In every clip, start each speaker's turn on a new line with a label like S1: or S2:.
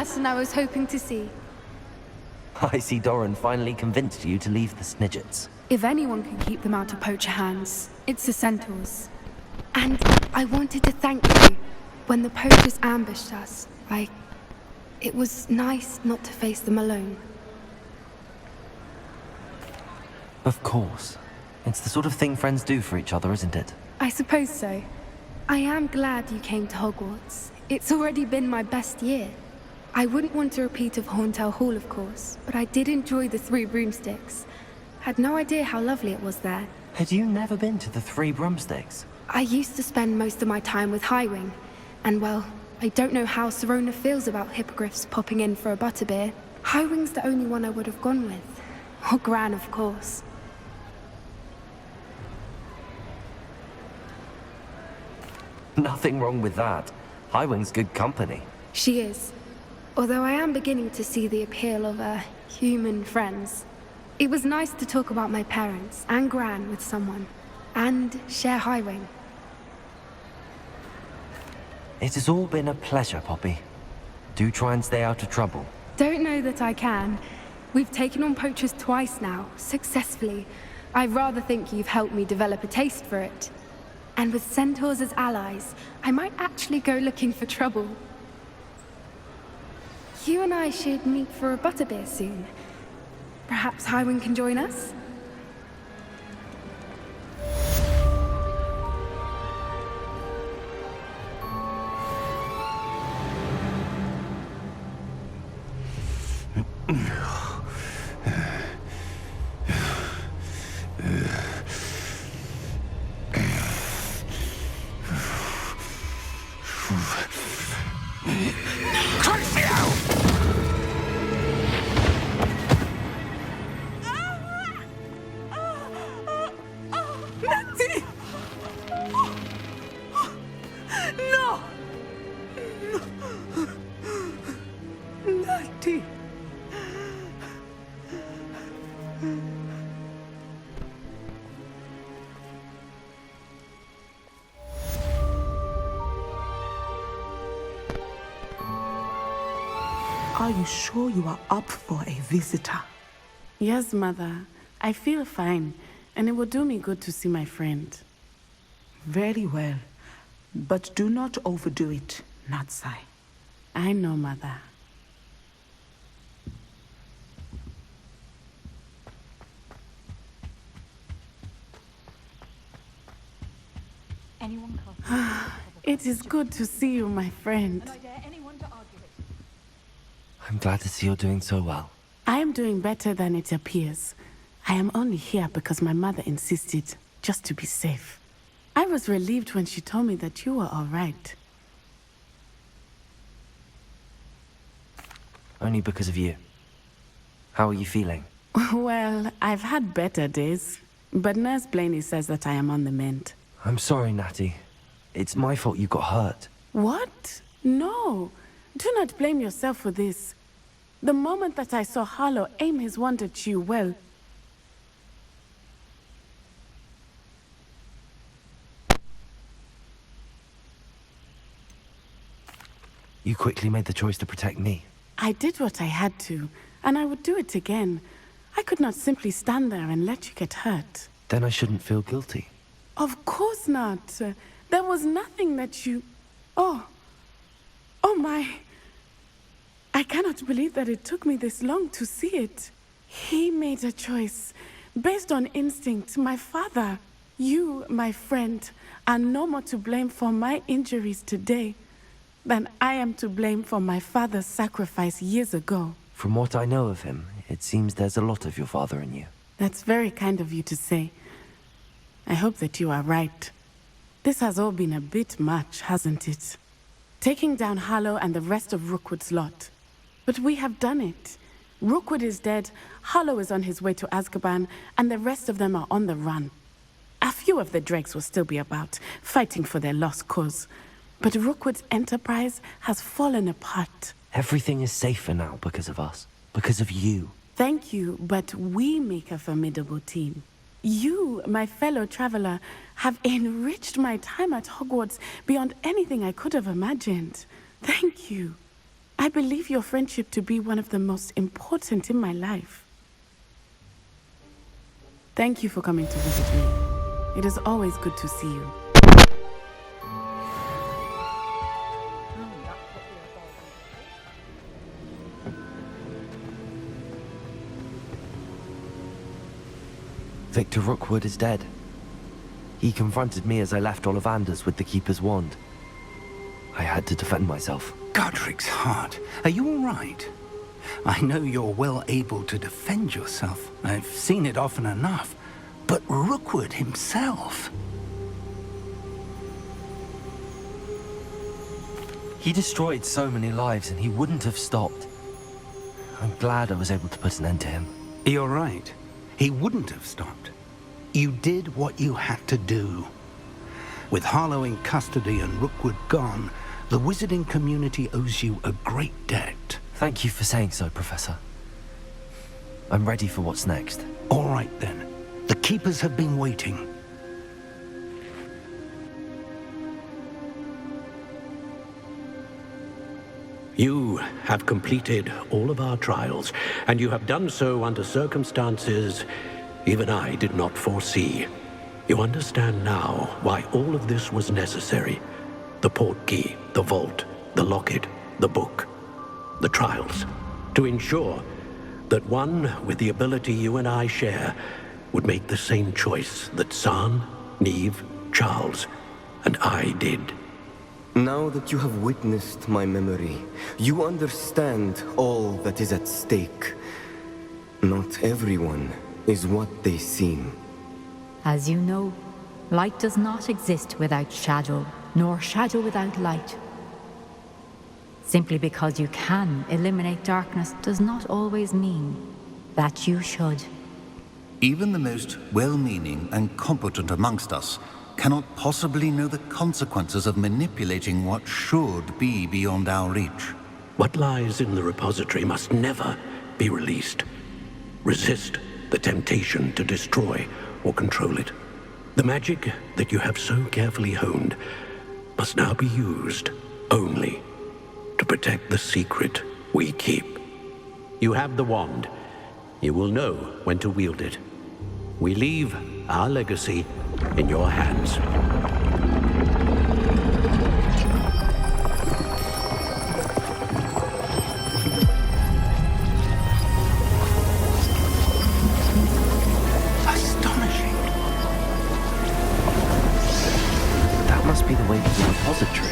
S1: person I was hoping to see.
S2: I see Doran finally convinced you to leave the Snidgets.
S1: If anyone can keep them out of poacher hands, it's the centaurs. And I wanted to thank you. When the poachers ambushed us, it was nice not to face them alone.
S2: Of course. It's the sort of thing friends do for each other, isn't it?
S1: I suppose so. I am glad you came to Hogwarts. It's already been my best year. I wouldn't want a repeat of Horntail Hall, of course, but I did enjoy the Three Broomsticks. Had no idea how lovely it was there.
S2: Had you never been to the Three Broomsticks?
S1: I used to spend most of my time with Highwing, and well, I don't know how Serona feels about hippogriffs popping in for a butterbeer. Highwing's the only one I would have gone with. Or Gran, of course.
S2: Nothing wrong with that. Highwing's good company.
S1: She is. Although I am beginning to see the appeal of human friends. It was nice to talk about my parents and Gran with someone. And share Highwing.
S2: It has all been a pleasure, Poppy. Do try and stay out of trouble.
S1: Don't know that I can. We've taken on poachers twice now, successfully. I rather think you've helped me develop a taste for it. And with centaurs as allies, I might actually go looking for trouble. You and I should meet for a butterbeer soon. Perhaps Highwing can join us?
S3: Are you sure you are up for a visitor?
S4: Yes, Mother. I feel fine, and it will do me good to see my friend.
S3: Very well. But do not overdo it, Natsai.
S4: I know, Mother. It is good to see you, my friend.
S2: I'm glad to see you're doing so well.
S4: I am doing better than it appears. I am only here because my mother insisted, just to be safe. I was relieved when she told me that you were all right.
S2: Only because of you. How are you feeling?
S4: Well, I've had better days, but Nurse Blaney says that I am on the mend.
S2: I'm sorry, Natty. It's my fault you got hurt.
S4: What? No. Do not blame yourself for this. The moment that I saw Harlow aim his wand at you, well...
S2: You quickly made the choice to protect me.
S4: I did what I had to, and I would do it again. I could not simply stand there and let you get hurt.
S2: Then I shouldn't feel guilty.
S4: Of course not. There was nothing that you... Oh my... I cannot believe that it took me this long to see it. He made a choice, based on instinct. My father, you, my friend, are no more to blame for my injuries today than I am to blame for my father's sacrifice years ago.
S2: From what I know of him, it seems there's a lot of your father in you.
S4: That's very kind of you to say. I hope that you are right. This has all been a bit much, hasn't it? Taking down Harlow and the rest of Rookwood's lot. But we have done it. Rookwood is dead, Harlow is on his way to Azkaban, and the rest of them are on the run. A few of the dregs will still be about, fighting for their lost cause. But Rookwood's enterprise has fallen apart.
S2: Everything is safer now because of us. Because of you.
S4: Thank you, but we make a formidable team. You, my fellow traveler, have enriched my time at Hogwarts beyond anything I could have imagined. Thank you. I believe your friendship to be one of the most important in my life. Thank you for coming to visit me. It is always good to see you.
S2: Victor Rookwood is dead. He confronted me as I left Ollivanders with the Keeper's wand. I had to defend myself.
S5: Godric's heart. Are you all right? I know you're well able to defend yourself. I've seen it often enough. But Rookwood himself...
S2: He destroyed so many lives and he wouldn't have stopped. I'm glad I was able to put an end to him.
S5: You're right. He wouldn't have stopped. You did what you had to do. With Harlow in custody and Rookwood gone, the wizarding community owes you a great debt.
S2: Thank you for saying so, Professor. I'm ready for what's next.
S5: All right, then. The Keepers have been waiting.
S6: You have completed all of our trials, and you have done so under circumstances even I did not foresee. You understand now why all of this was necessary. The portkey, the vault, the locket, the book, the trials. To ensure that one with the ability you and I share would make the same choice that San, Neve, Charles, and I did.
S7: Now that you have witnessed my memory, you understand all that is at stake. Not everyone is what they seem.
S8: As you know, light does not exist without shadow, nor shadow without light. Simply because you can eliminate darkness does not always mean that you should.
S9: Even the most well-meaning and competent amongst us cannot possibly know the consequences of manipulating what should be beyond our reach.
S6: What lies in the repository must never be released. Resist the temptation to destroy or control it. The magic that you have so carefully honed must now be used only to protect the secret we keep. You have the wand. You will know when to wield it. We leave our legacy in your hands.
S5: Astonishing.
S2: That must be the way to the repository.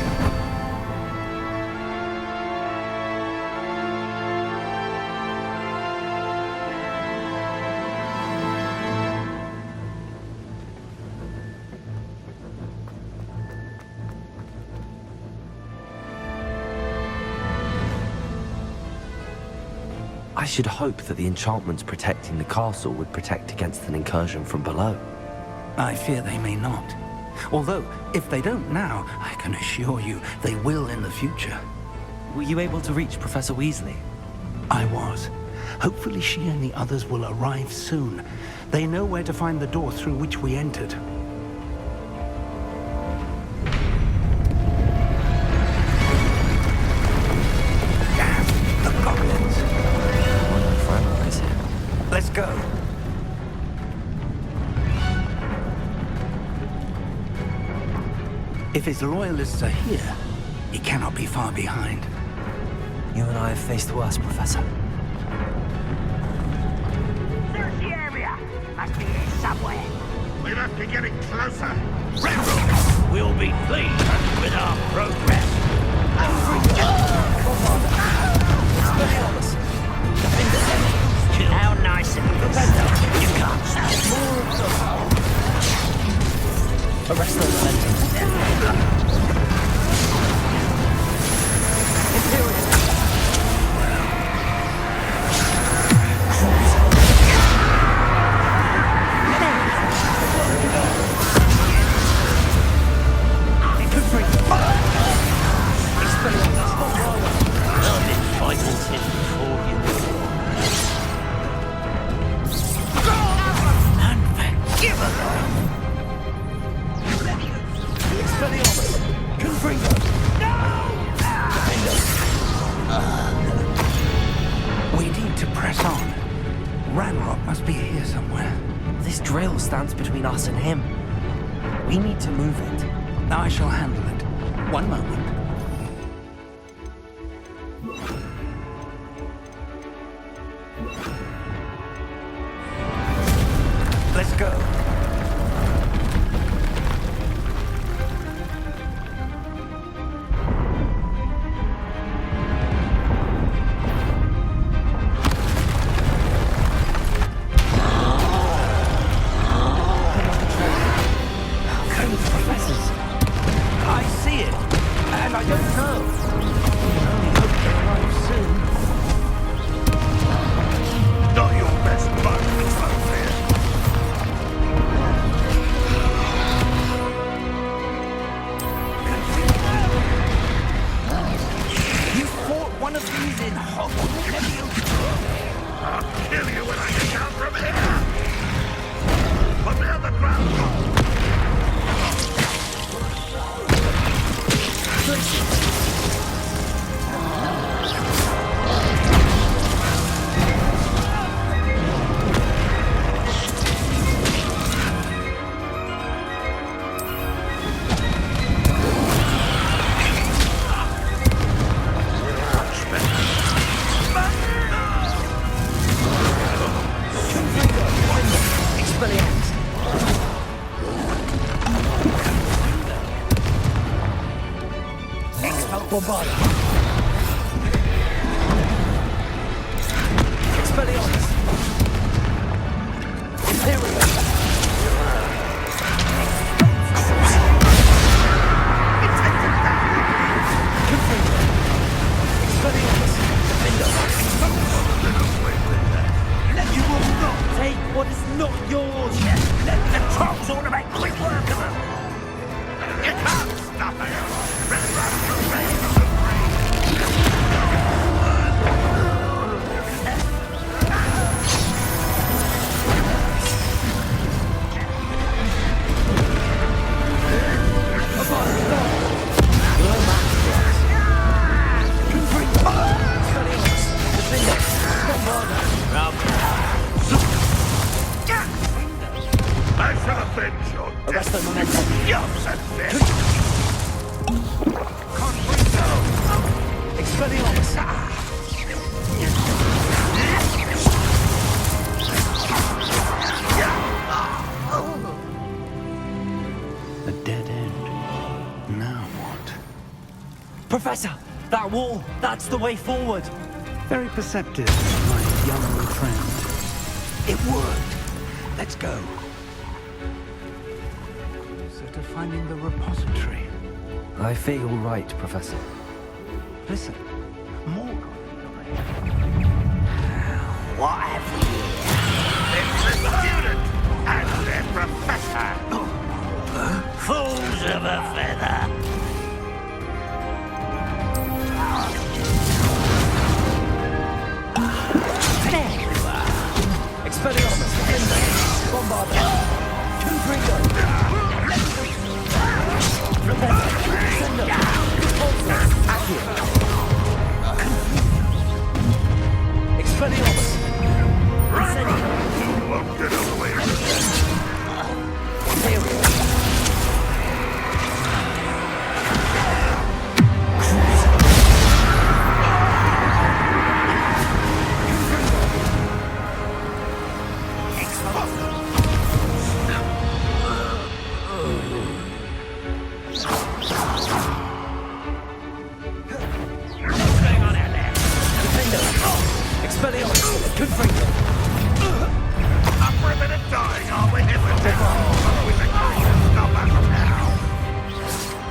S2: I should hope that the enchantments protecting the castle would protect against an incursion from below.
S5: I fear they may not. Although, if they don't now, I can assure you they will in the future.
S2: Were you able to reach Professor Weasley?
S5: I was. Hopefully she and the others will arrive soon. They know where to find the door through which we entered. Damn, the goblins.
S2: One of my friends is here.
S5: Let's go. If his loyalists are here, he cannot be far behind.
S2: You and I have faced worse, Professor.
S10: Search the area! Must be here somewhere.
S11: We must be getting closer.
S10: We'll be pleased with our progress. How nice of you. You can't stop.
S2: Arrest those sentinels.
S10: No!
S2: drill stands between us and him. We need to move it.
S5: I shall handle it. One moment.
S2: Let's go.
S11: Not your best bug, Clover.
S2: You fought one of these in Hogwarts, have you?
S11: I'll kill you when I get down from here! Put me on the ground!
S2: Bombard. Expelliarmus. Imperium. Expelliarmus.
S10: You will not take what is not yours. Let the trolls all make quick work of them.
S11: You can't stop it! I shall avenge your
S2: Arrest the
S11: death.
S2: momentum.
S11: Yes, and this.
S2: Expelliarmus.
S5: A dead end. Now what?
S2: Professor, that wall, that's the way forward.
S5: Very perceptive, my young friend. It worked. Let's go. So to finding the repository.
S2: I feel right, Professor.
S5: Listen, more.
S10: What have we
S11: It's the student and their professor.
S10: Fools of a feather.
S2: Expelliarmus. Bombard. Confringo. Send them. Accio. Expelliarmus. Incendio.
S11: You won't get away with it.
S2: Imperium. Expelliarmus. Confringo.
S11: Up for a bit of dying, are we? With a stop us now.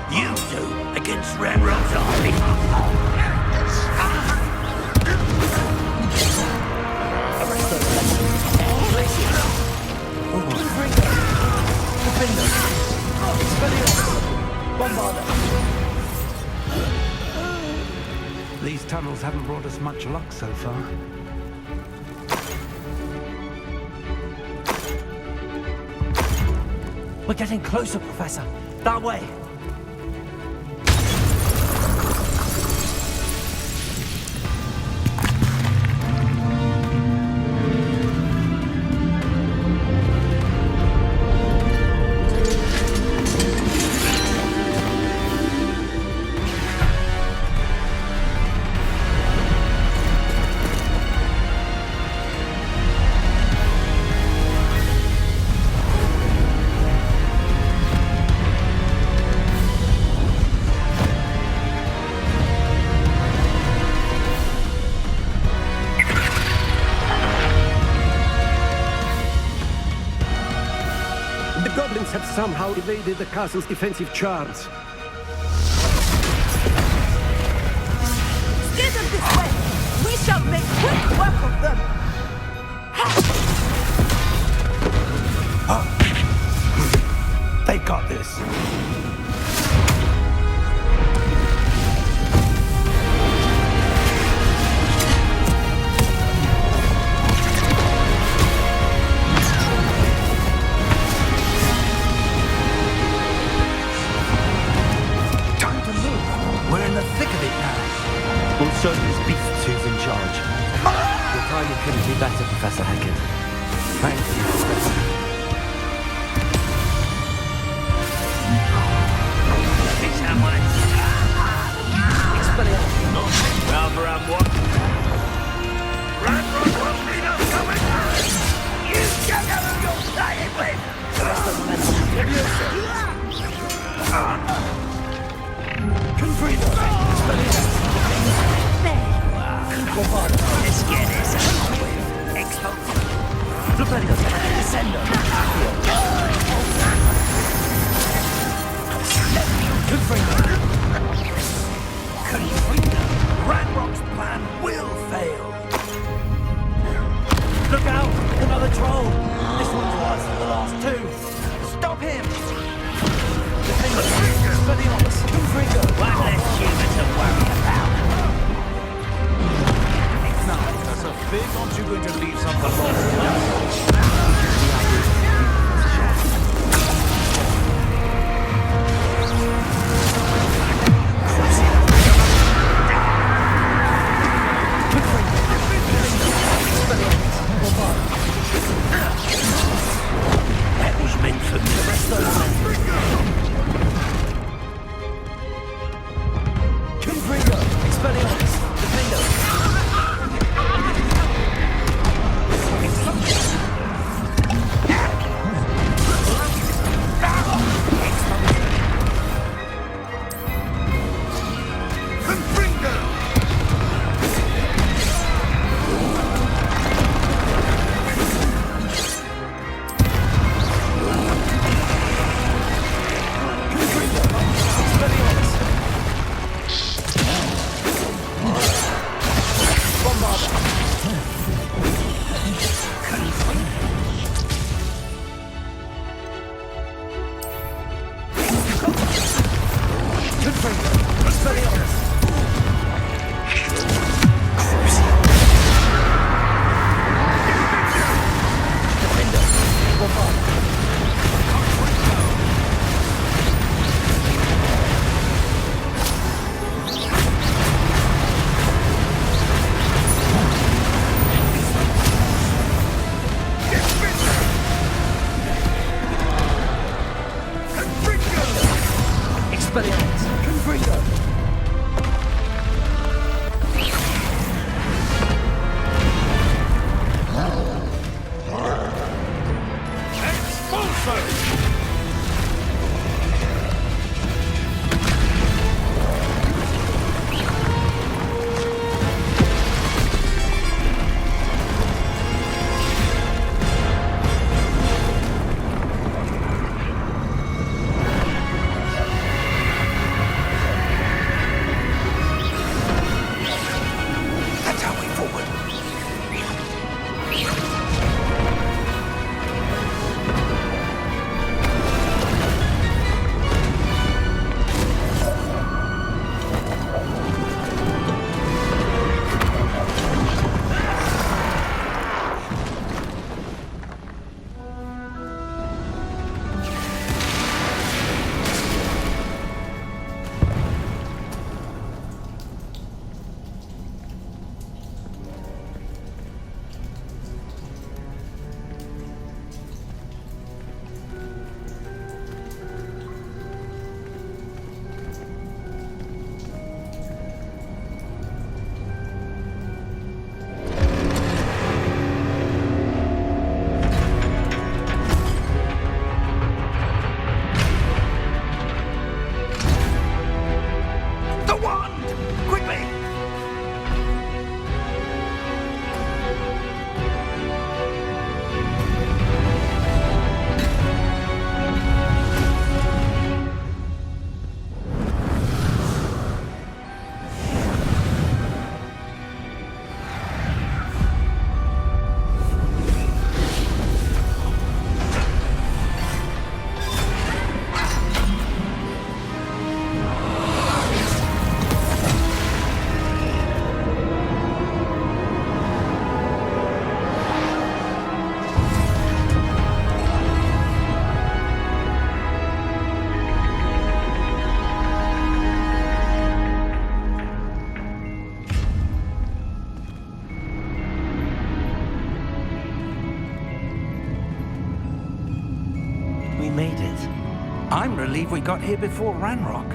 S10: You two against Ramrod's army.
S5: These tunnels haven't brought us much luck so far.
S2: We're getting closer, Professor. That way.
S6: somehow evaded the castle's defensive charms.
S3: Steer them this way! We shall make quick work of them!
S5: They got this.
S10: Time to move. We're in the thick of it now.
S2: We'll show these beasts who's in charge. Your timing couldn't be better, Professor Heckett.
S5: Thank you.
S10: Rather I'm what?
S11: Ranrock won't need us coming back! You get out of your playing with!
S10: Confredo! There you are. Let's get this over with. Expose. Flippity, descendo. Confredo. Ranrock's plan will fail. Look out! Another troll! This one's worse than the last two. Stop him! One less human to worry about. That's a big. Aren't you going to leave something more?
S11: That was meant for me. The rest of
S10: Confringo! Expelliarmus! Defendo! got here before Ranrock.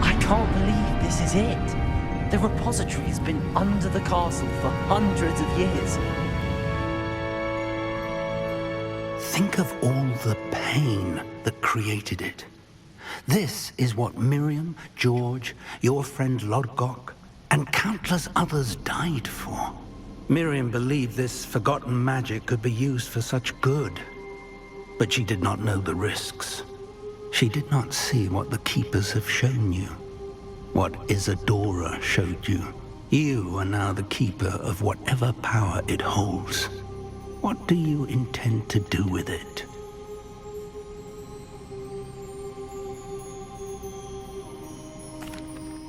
S12: I can't believe this is it. The repository has been under the castle for hundreds of years.
S5: Think of all the pain that created it. This is what Miriam, George, your friend Lodgok, and countless others died for. Miriam believed this forgotten magic could be used for such good. But she did not know the risks. She did not see what the Keepers have shown you. What Isadora showed you. You are now the Keeper of whatever power it holds. What do you intend to do with it?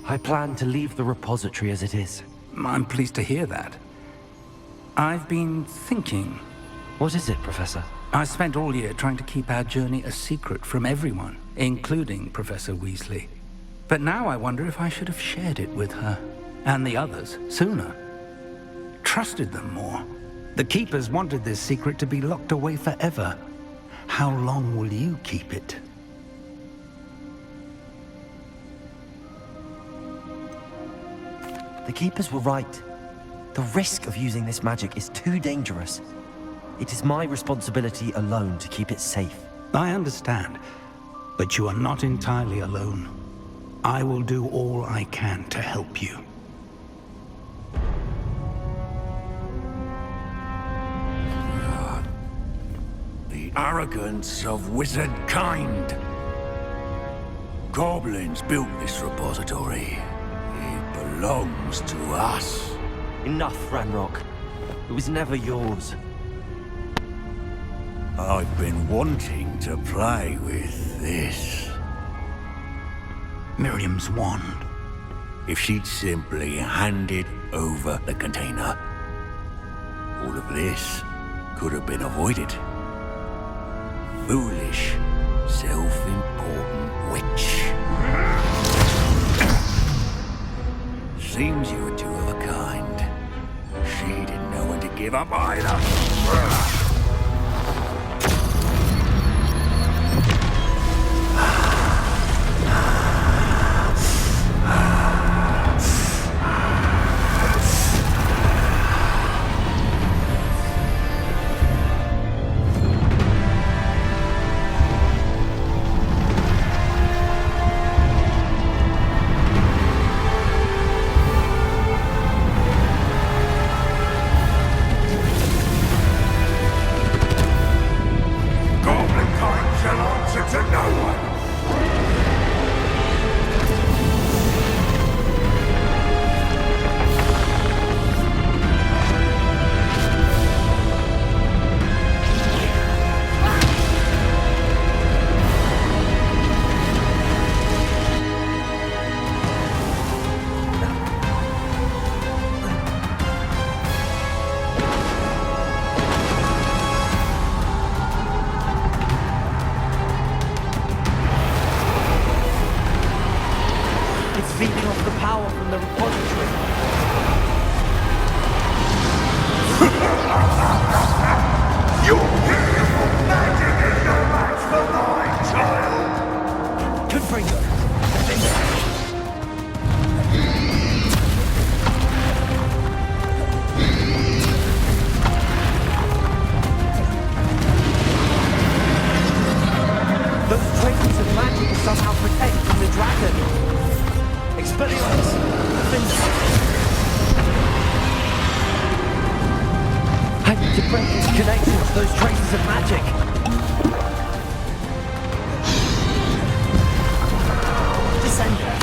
S2: I plan to leave the repository as it is.
S10: I'm pleased to hear that. I've been thinking.
S2: What is it, Professor?
S10: I spent all year trying to keep our journey a secret from everyone, including Professor Weasley. But now I wonder if I should have shared it with her, and the others, sooner. Trusted them more.
S5: The Keepers wanted this secret to be locked away forever. How long will you keep it?
S12: The Keepers were right. The risk of using this magic is too dangerous. It is my responsibility alone to keep it safe.
S5: I understand, but you are not entirely alone. I will do all I can to help you.
S11: The arrogance of wizard kind. Goblins built this repository. It belongs to us.
S12: Enough, Ranrock. It was never yours.
S11: I've been wanting to play with this.
S5: Miriam's wand.
S11: If she'd simply handed over the container, all of this could have been avoided. Foolish, self-important witch. Seems you were two of a kind. She didn't know when to give up either.
S12: Feeding off the power from the repository.
S11: Your beautiful magic is no match for mine, child.
S12: Confringo. Those traces of magic are somehow protected from the dragon. Expelliarmus! I need to break its connection to those traces of magic. Descender.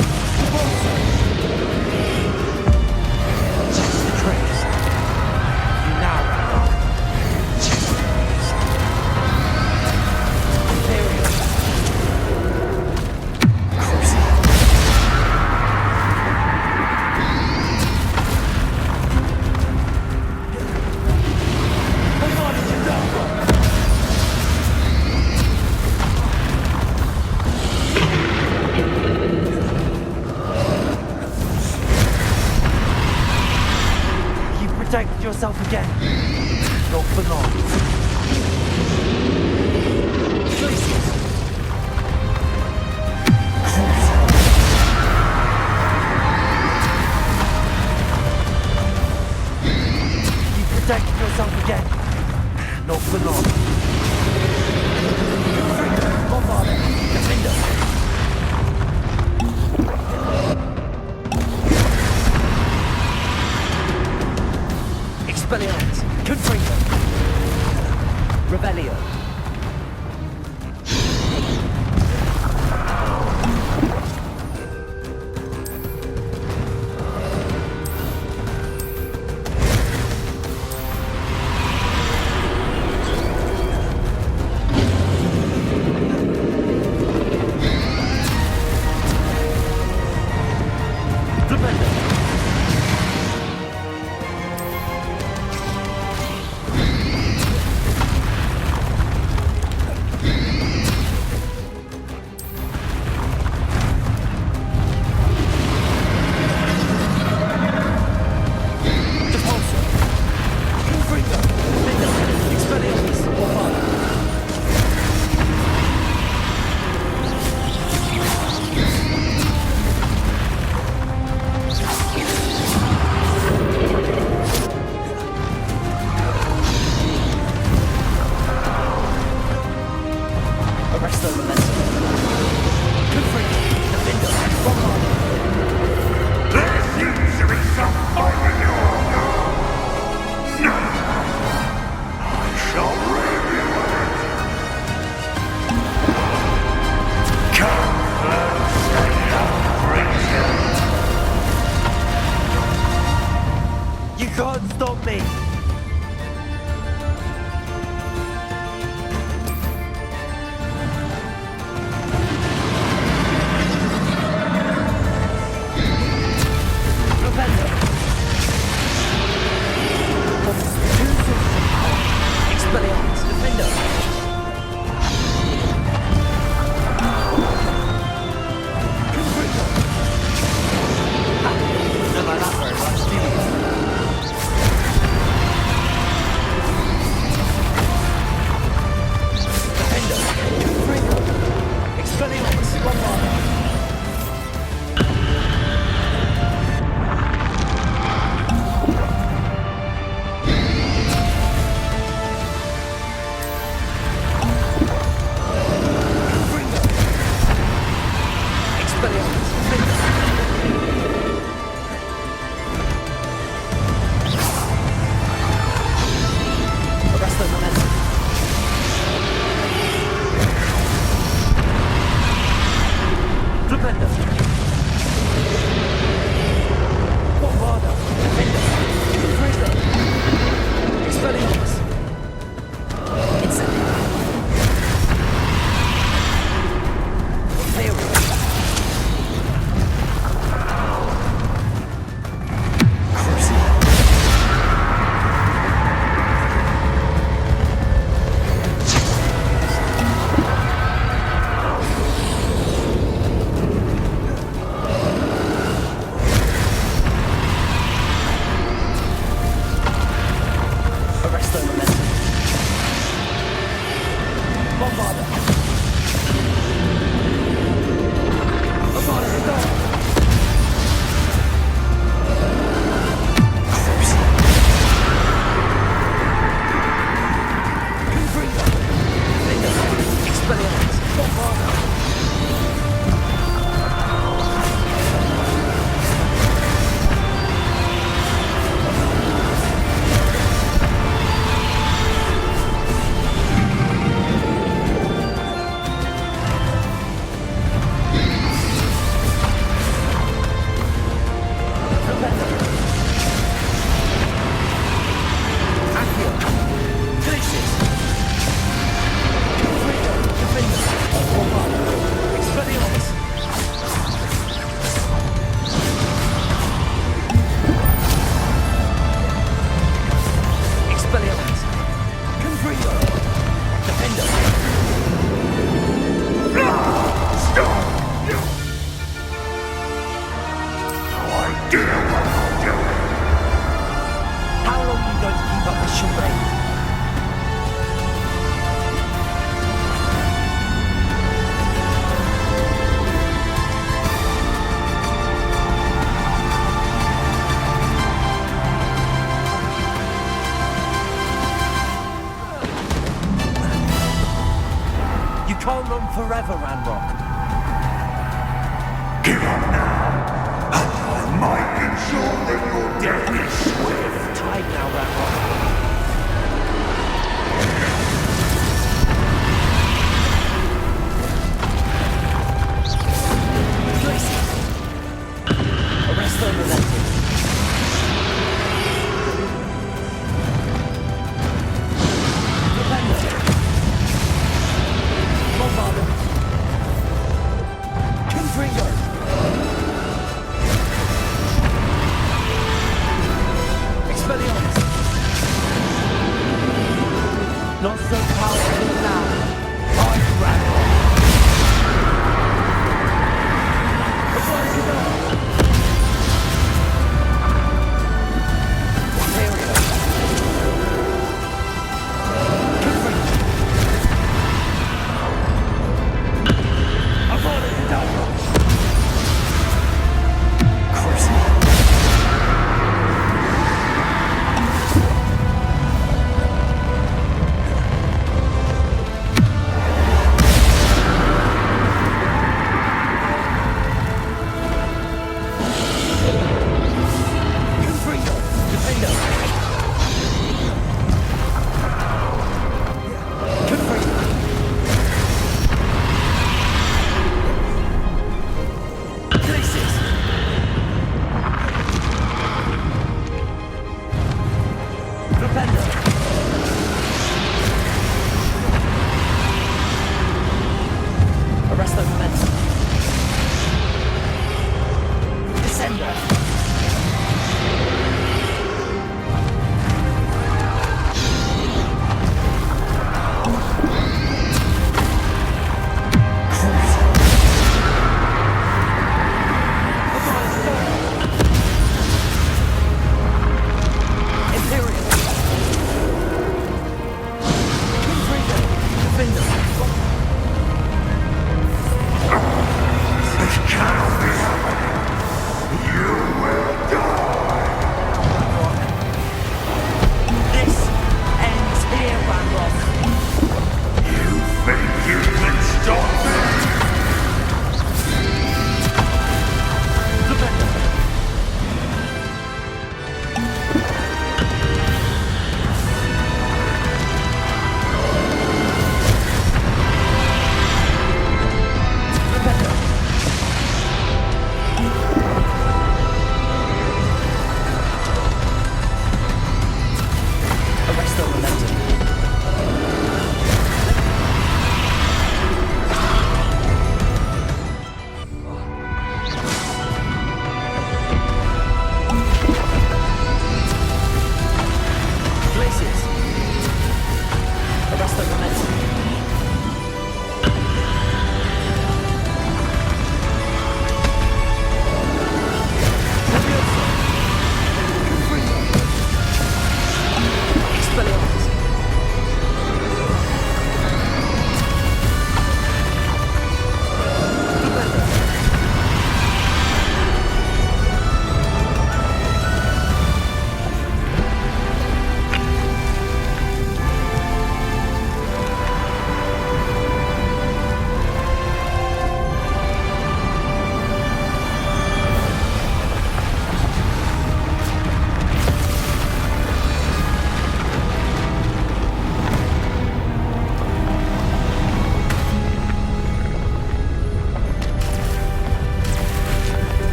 S12: Just the trace. You now unlock. Imperial. Protect yourself again. Not for long. Please.
S2: can't stop me!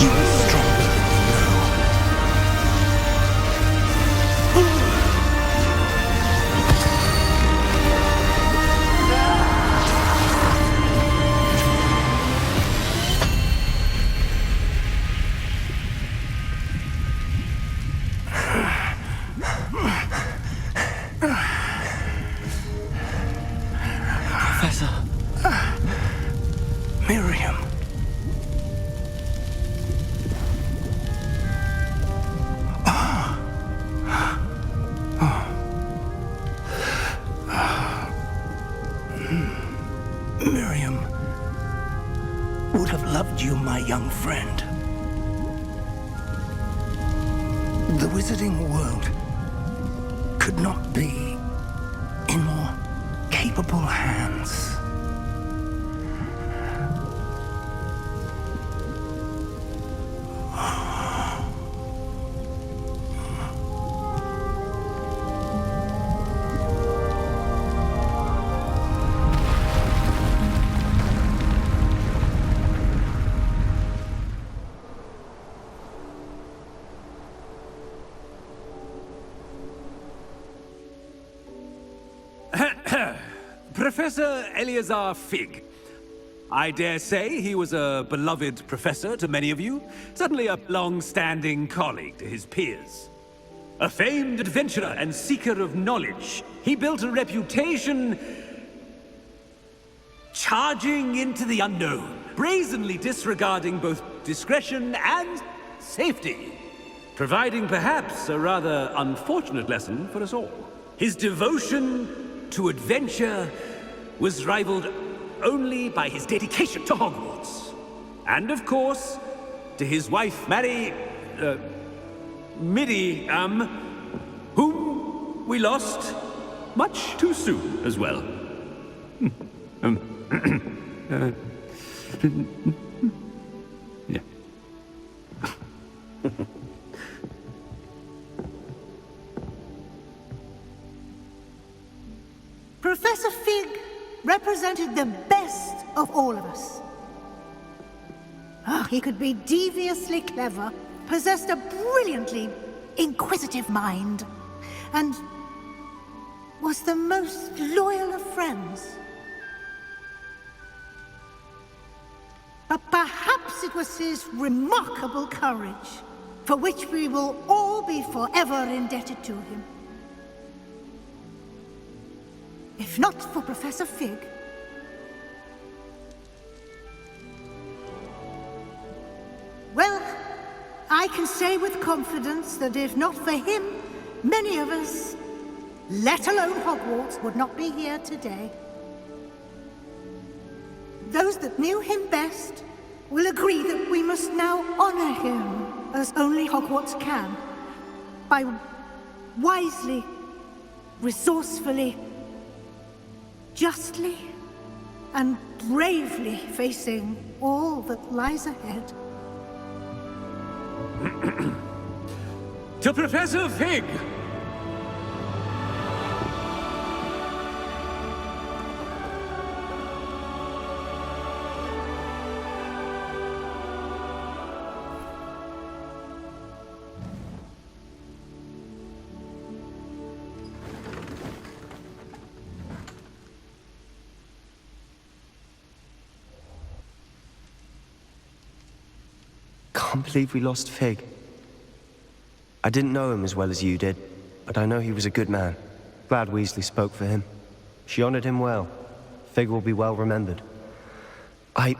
S5: You are stronger than you know.
S2: Professor.
S5: Miriam. Miriam would have loved you, my young friend. The wizarding world could not be in more capable hands.
S13: Professor Eleazar Fig. I dare say he was a beloved professor to many of you, certainly a long-standing colleague to his peers. A famed adventurer and seeker of knowledge, he built a reputation charging into the unknown, brazenly disregarding both discretion and safety, providing perhaps a rather unfortunate lesson for us all. His devotion to adventure was rivaled only by his dedication to Hogwarts. And of course, to his wife, Midi, whom we lost much too soon as well. Yeah.
S14: Professor Fig represented the best of all of us. He could be deviously clever, possessed a brilliantly inquisitive mind, and was the most loyal of friends. But perhaps it was his remarkable courage, for which we will all be forever indebted to him. If not for Professor Fig, well, I can say with confidence that if not for him, many of us, let alone Hogwarts, would not be here today. Those that knew him best will agree that we must now honor him as only Hogwarts can, by wisely, resourcefully, justly and bravely facing all that lies ahead.
S13: To Professor Fig!
S2: Can't believe we lost Fig. I didn't know him as well as you did, but I know he was a good man. Glad Weasley spoke for him. She honored him well. Fig will be well remembered. I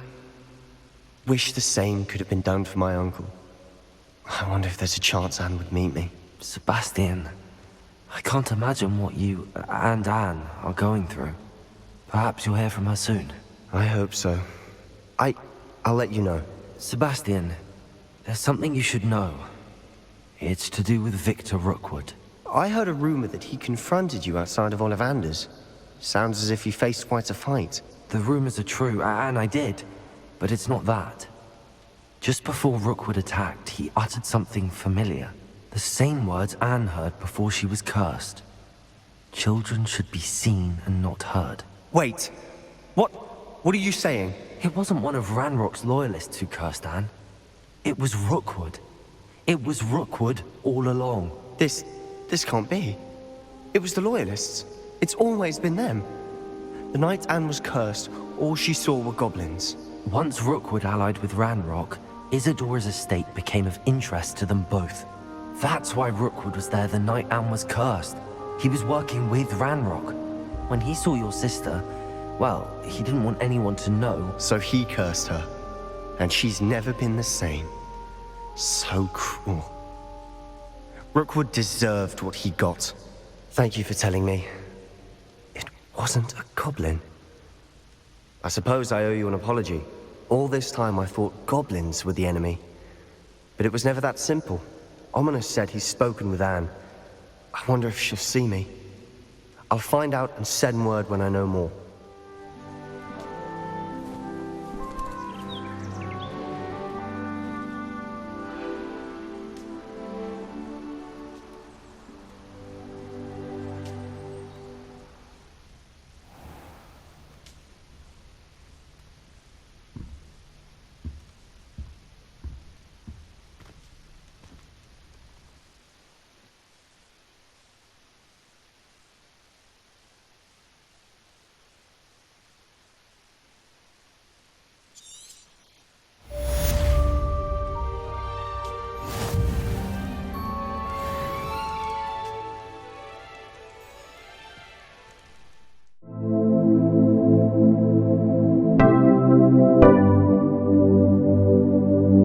S2: wish the same could have been done for my uncle. I wonder if there's a chance Anne would meet me.
S12: Sebastian, I can't imagine what you and Anne are going through. Perhaps you'll hear from her soon.
S2: I hope so. I'll let you know.
S12: Sebastian, there's something you should know. It's to do with Victor Rookwood.
S2: I heard a rumor that he confronted you outside of Ollivander's. Sounds as if he faced quite a fight.
S12: The rumors are true, and I did. But it's not that. Just before Rookwood attacked, he uttered something familiar. The same words Anne heard before she was cursed. Children should be seen and not heard.
S2: Wait. What are you saying?
S12: It wasn't one of Ranrock's loyalists who cursed Anne. It was Rookwood. It was Rookwood all along.
S2: This can't be. It was the Loyalists. It's always been them. The night Anne was cursed, all she saw were goblins.
S12: Once Rookwood allied with Ranrock, Isadora's estate became of interest to them both. That's why Rookwood was there the night Anne was cursed. He was working with Ranrock. When he saw your sister, well, he didn't want anyone to know.
S2: So he cursed her. And she's never been the same. So cruel. Rookwood deserved what he got. Thank you for telling me. It wasn't a goblin. I suppose I owe you an apology. All this time I thought goblins were the enemy. But it was never that simple. Ominous said he's spoken with Anne. I wonder if she'll see me. I'll find out and send word when I know more.